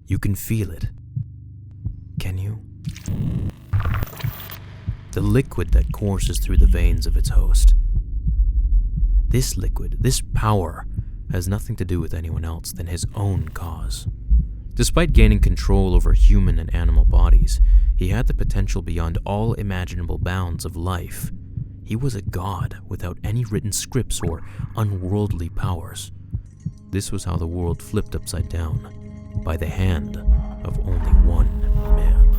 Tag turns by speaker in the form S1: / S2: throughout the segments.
S1: You can feel it. Can you? The liquid that courses through the veins of its host. This liquid, this power, has nothing to do with anyone else than his own cause. Despite gaining control over human and animal bodies, he had the potential beyond all imaginable bounds of life. He was a god without any written scripts or unworldly powers. This was how the world flipped upside down, by the hand of only one man.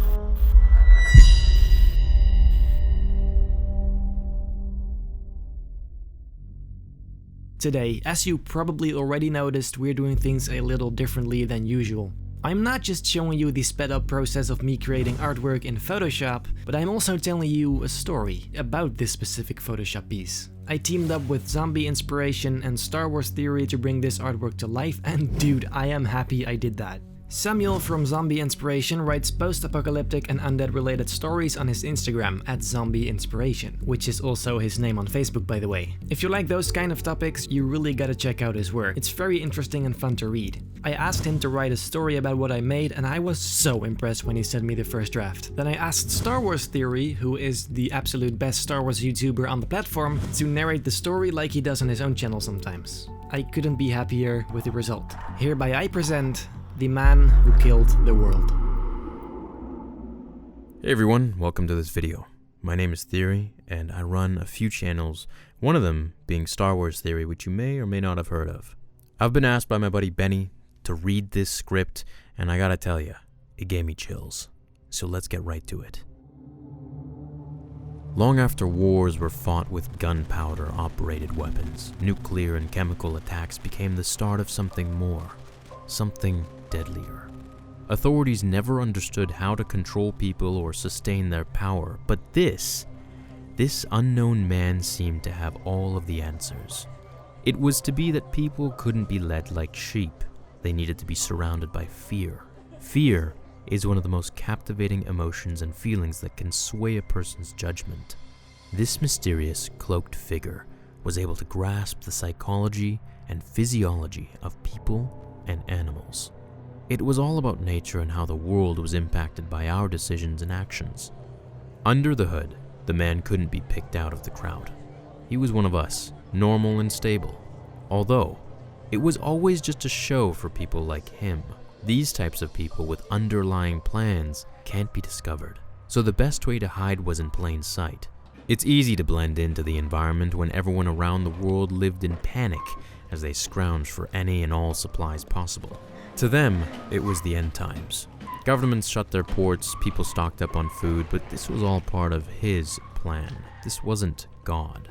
S2: Today, as you probably already noticed, we're doing things a little differently than usual. I'm not just showing you the sped up process of me creating artwork in Photoshop, but I'm also telling you a story about this specific Photoshop piece. I teamed up with Zombie Inspiration and Star Wars Theory to bring this artwork to life, and dude, I am happy I did that. Samuel from Zombie Inspiration writes post-apocalyptic and undead-related stories on his Instagram @ZombieInspiration, which is also his name on Facebook, by the way. If you like those kind of topics, you really gotta check out his work. It's very interesting and fun to read. I asked him to write a story about what I made, and I was so impressed when he sent me the first draft. Then I asked Star Wars Theory, who is the absolute best Star Wars YouTuber on the platform, to narrate the story like he does on his own channel sometimes. I couldn't be happier with the result. Hereby I present The Man Who Killed the World.
S1: Hey everyone, welcome to this video. My name is Theory, and I run a few channels, one of them being Star Wars Theory, which you may or may not have heard of. I've been asked by my buddy Benny to read this script, and I gotta tell ya, it gave me chills. So let's get right to it. Long after wars were fought with gunpowder-operated weapons, nuclear and chemical attacks became the start of something more, something deadlier. Authorities never understood how to control people or sustain their power, but this unknown man seemed to have all of the answers. It was to be that people couldn't be led like sheep. They needed to be surrounded by fear. Fear is one of the most captivating emotions and feelings that can sway a person's judgment. This mysterious, cloaked figure was able to grasp the psychology and physiology of people and animals. It was all about nature and how the world was impacted by our decisions and actions. Under the hood, the man couldn't be picked out of the crowd. He was one of us, normal and stable. Although, it was always just a show for people like him. These types of people with underlying plans can't be discovered, so the best way to hide was in plain sight. It's easy to blend into the environment when everyone around the world lived in panic as they scrounged for any and all supplies possible. To them, it was the end times. Governments shut their ports, people stocked up on food, but this was all part of his plan. This wasn't God.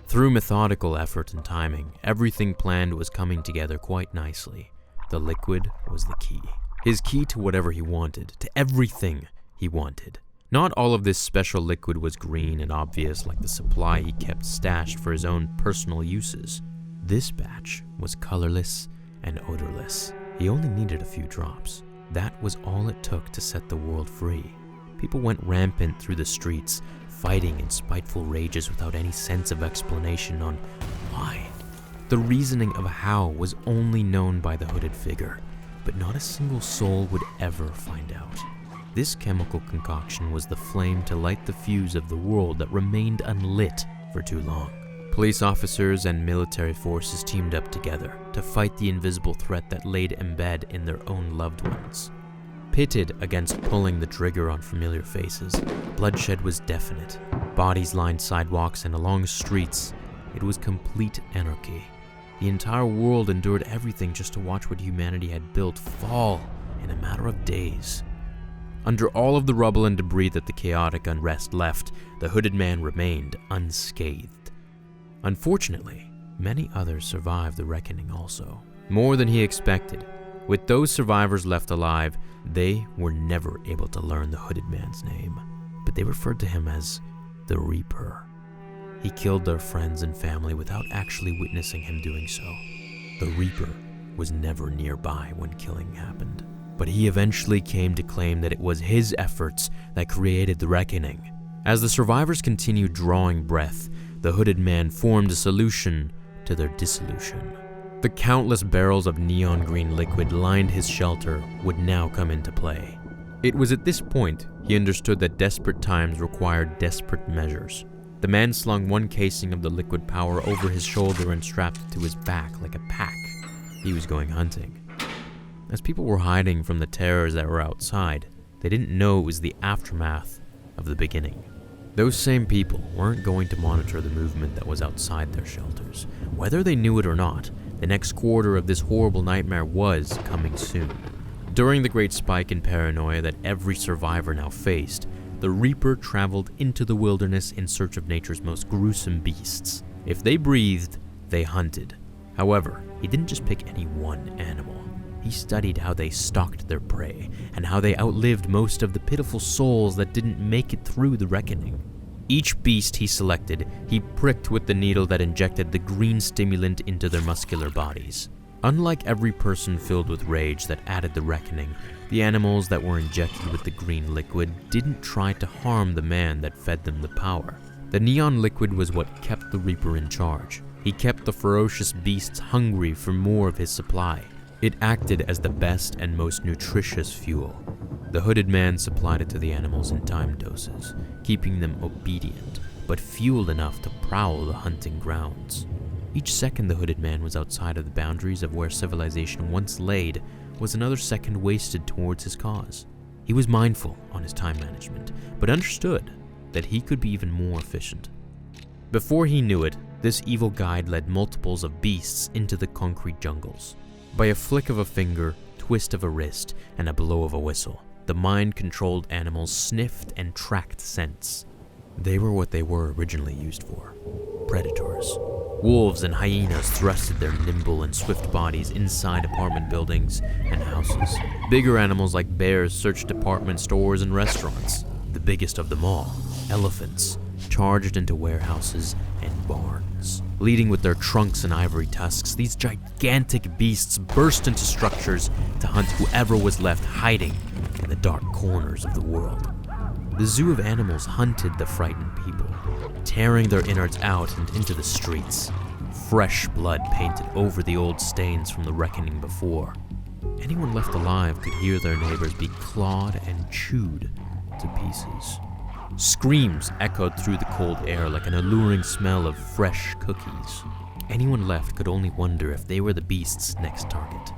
S1: Through methodical effort and timing, everything planned was coming together quite nicely. The liquid was the key. His key to whatever he wanted, to everything he wanted. Not all of this special liquid was green and obvious like the supply he kept stashed for his own personal uses. This batch was colorless and odorless. He only needed a few drops. That was all it took to set the world free. People went rampant through the streets, fighting in spiteful rages without any sense of explanation on why. The reasoning of how was only known by the hooded figure, but not a single soul would ever find out. This chemical concoction was the flame to light the fuse of the world that remained unlit for too long. Police officers and military forces teamed up together to fight the invisible threat that laid embed in their own loved ones. Pitted against pulling the trigger on familiar faces, bloodshed was definite. Bodies lined sidewalks and along streets. It was complete anarchy. The entire world endured everything just to watch what humanity had built fall in a matter of days. Under all of the rubble and debris that the chaotic unrest left, the hooded man remained unscathed. Unfortunately, many others survived the reckoning also. More than he expected. With those survivors left alive, they were never able to learn the hooded man's name, but they referred to him as the Reaper. He killed their friends and family without actually witnessing him doing so. The Reaper was never nearby when killing happened, but he eventually came to claim that it was his efforts that created the reckoning. As the survivors continued drawing breath, the hooded man formed a solution to their dissolution. The countless barrels of neon green liquid lined his shelter would now come into play. It was at this point he understood that desperate times required desperate measures. The man slung one casing of the liquid power over his shoulder and strapped it to his back like a pack. He was going hunting. As people were hiding from the terrors that were outside, they didn't know it was the aftermath of the beginning. Those same people weren't going to monitor the movement that was outside their shelters. Whether they knew it or not, the next quarter of this horrible nightmare was coming soon. During the great spike in paranoia that every survivor now faced, the Reaper traveled into the wilderness in search of nature's most gruesome beasts. If they breathed, they hunted. However, he didn't just pick any one animal. He studied how they stalked their prey, and how they outlived most of the pitiful souls that didn't make it through the reckoning. Each beast he selected, he pricked with the needle that injected the green stimulant into their muscular bodies. Unlike every person filled with rage that added the reckoning, the animals that were injected with the green liquid didn't try to harm the man that fed them the power. The neon liquid was what kept the Reaper in charge. He kept the ferocious beasts hungry for more of his supply. It acted as the best and most nutritious fuel. The hooded man supplied it to the animals in timed doses, keeping them obedient, but fueled enough to prowl the hunting grounds. Each second the hooded man was outside of the boundaries of where civilization once laid was another second wasted towards his cause. He was mindful on his time management, but understood that he could be even more efficient. Before he knew it, this evil guide led multiples of beasts into the concrete jungles. By a flick of a finger, twist of a wrist, and a blow of a whistle, the mind-controlled animals sniffed and tracked scents. They were what they were originally used for: predators. Wolves and hyenas thrusted their nimble and swift bodies inside apartment buildings and houses. Bigger animals like bears searched department stores and restaurants. The biggest of them all, elephants, charged into warehouses and barns. Leading with their trunks and ivory tusks, these gigantic beasts burst into structures to hunt whoever was left hiding in the dark corners of the world. The zoo of animals hunted the frightened people, tearing their innards out and into the streets. Fresh blood painted over the old stains from the reckoning before. Anyone left alive could hear their neighbors be clawed and chewed to pieces. Screams echoed through the cold air like an alluring smell of fresh cookies. Anyone left could only wonder if they were the beast's next target.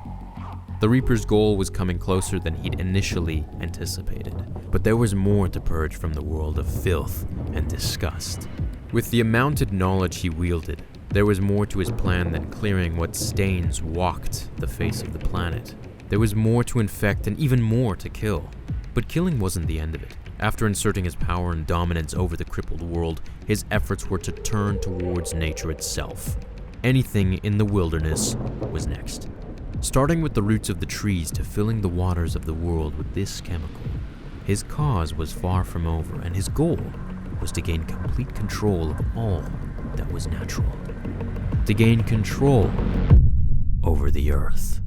S1: The Reaper's goal was coming closer than he'd initially anticipated, but there was more to purge from the world of filth and disgust. With the amounted knowledge he wielded, there was more to his plan than clearing what stains walked the face of the planet. There was more to infect and even more to kill. But killing wasn't the end of it. After inserting his power and dominance over the crippled world, his efforts were to turn towards nature itself. Anything in the wilderness was next. Starting with the roots of the trees to filling the waters of the world with this chemical. His cause was far from over, and his goal was to gain complete control of all that was natural. To gain control over the earth.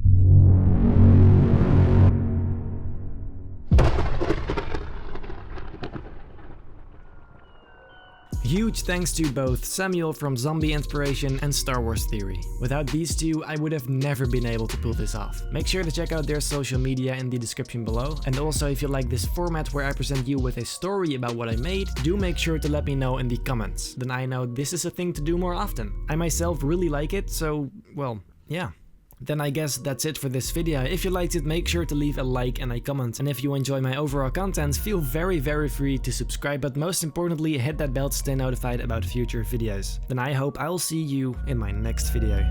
S2: Huge thanks to both Samuel from Zombie Inspiration and Star Wars Theory. Without these two, I would have never been able to pull this off. Make sure to check out their social media in the description below. And also, if you like this format where I present you with a story about what I made, do make sure to let me know in the comments. Then I know this is a thing to do more often. I myself really like it, so, well, yeah. Then I guess that's it for this video. If you liked it, make sure to leave a like and a comment. And if you enjoy my overall content, feel very free to subscribe, but most importantly, hit that bell to stay notified about future videos. Then I hope I'll see you in my next video.